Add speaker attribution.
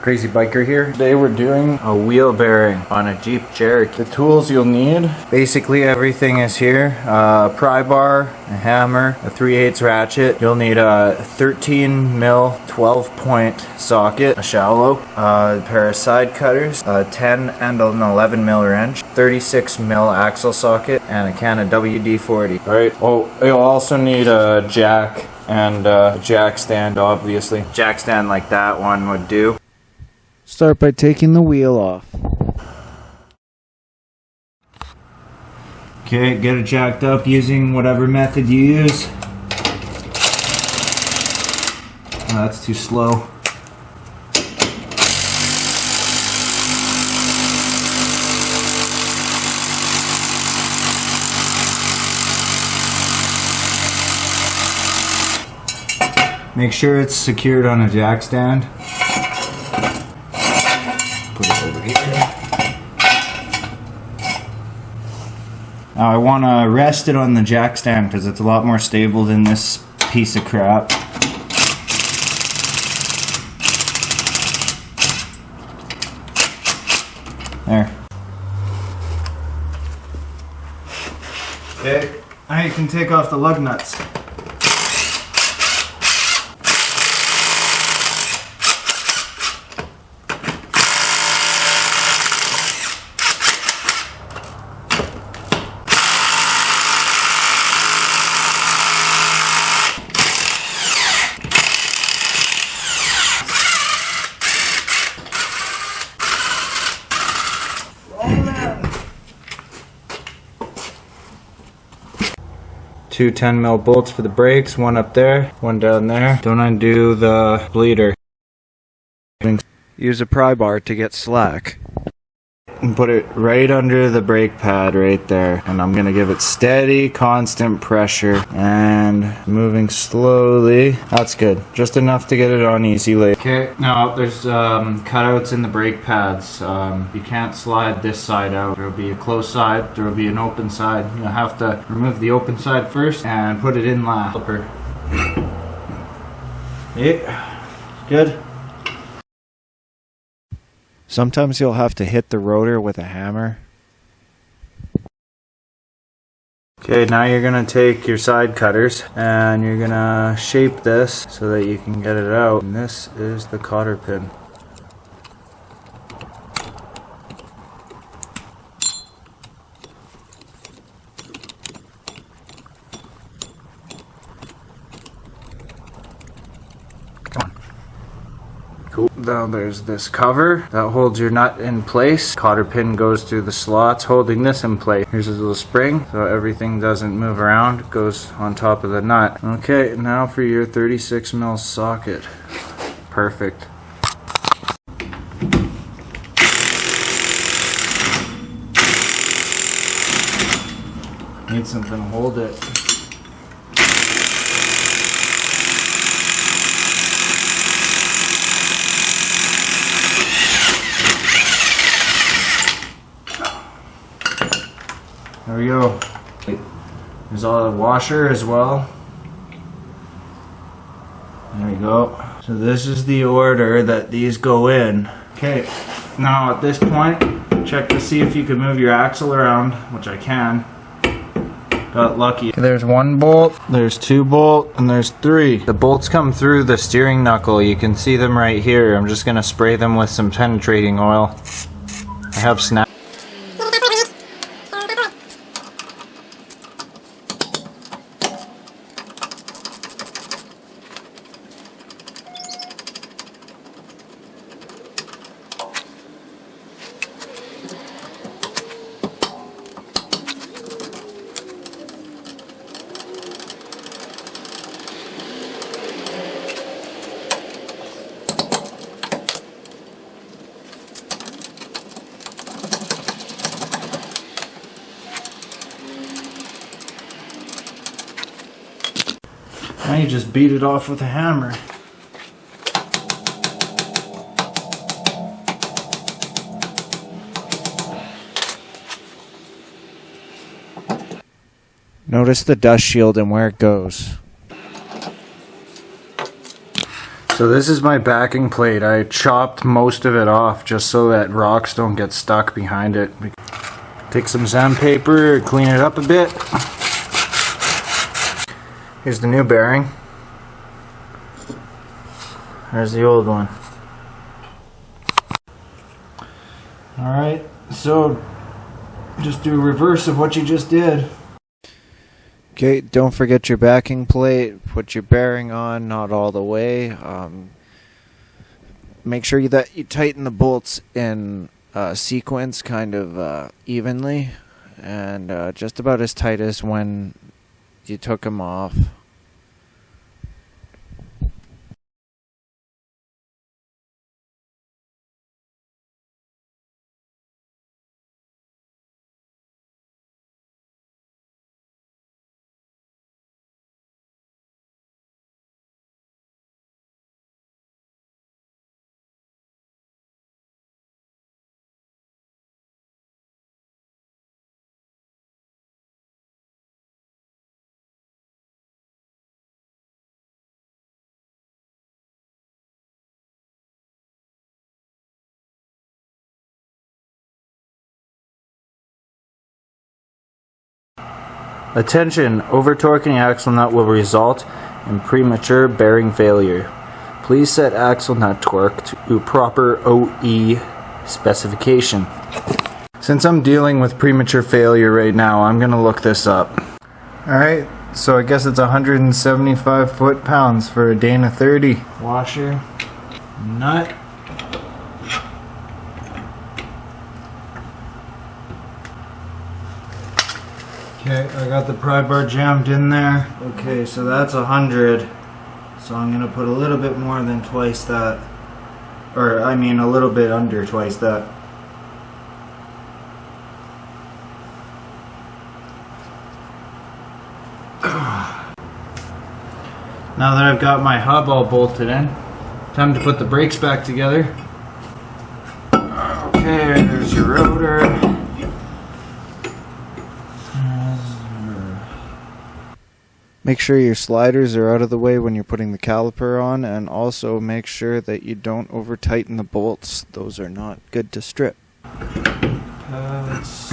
Speaker 1: Crazy biker here. Today we're doing a wheel bearing on a Jeep Cherokee. The tools you'll need, basically everything is here. A pry bar, a hammer, a 3/8 ratchet. You'll need a 13 mil 12 point socket, a shallow, a pair of side cutters, a 10 and an 11 mil wrench, 36 mil axle socket, and a can of WD-40. Alright, oh, you'll also need a jack and a jack stand, obviously. Jack stand like that one would do.
Speaker 2: Start by taking the wheel off.
Speaker 1: Okay, get it jacked up using whatever method you use. Oh, that's too slow. Make sure it's secured on a jack stand. Put it over here. Now I want to rest it on the jack stand because it's a lot more stable than this piece of crap. There. Okay, now you can take off the lug nuts. Two 10 mil bolts for the brakes, one up there, one down there. Don't undo the bleeder.
Speaker 2: Use a pry bar to get slack.
Speaker 1: And put it right under the brake pad right there. And I'm gonna give it steady, constant pressure and moving slowly. That's good. Just enough to get it on easy lay. Okay, now there's cutouts in the brake pads. You can't slide this side out. There'll be a closed side, there'll be an open side. You'll have to remove the open side first and put it in last. Yeah, good.
Speaker 2: Sometimes you'll have to hit the rotor with a hammer.
Speaker 1: Okay, now you're gonna take your side cutters and you're gonna shape this so that you can get it out. And this is the cotter pin. Cool. Now there's this cover that holds your nut in place. Cotter pin goes through the slots holding this in place. Here's a little spring so everything doesn't move around. It goes on top of the nut. Okay, now for your 36 mil socket. Perfect. Need something to hold it. There we go. There's a washer as well. There we go. So this is the order that these go in. Okay, now at this point, check to see if you can move your axle around, which I can. Got lucky. There's one bolt, there's two bolts, and there's three. The bolts come through the steering knuckle. You can see them right here. I'm just gonna spray them with some penetrating oil. I have snap. Now you just beat it off with a hammer.
Speaker 2: Notice the dust shield and where it goes.
Speaker 1: So this is my backing plate. I chopped most of it off just so that rocks don't get stuck behind it. Take some sandpaper, clean it up a bit. Here's the new bearing. There's the old one. Alright, so just do a reverse of what you just did.
Speaker 2: Okay, don't forget your backing plate. Put your bearing on, not all the way. Make sure that you tighten the bolts in sequence kind of evenly, and just about as tight as when you took them off.
Speaker 1: Attention, over-torquing axle nut will result in premature bearing failure. Please set axle nut torque to proper OE specification. Since I'm dealing with premature failure right now, I'm going to look this up. Alright, so I guess it's 175 foot-pounds for a Dana 30. Washer, nut. Okay, I got the pry bar jammed in there. Okay, so that's 100. So I'm gonna put a little bit more than twice that. Or, I mean, a little bit under twice that. Now that I've got my hub all bolted in, time to put the brakes back together. Okay, there's your rotor.
Speaker 2: Make sure your sliders are out of the way when you're putting the caliper on, and also make sure that you don't over tighten the bolts. Those are not good to strip.
Speaker 1: Let's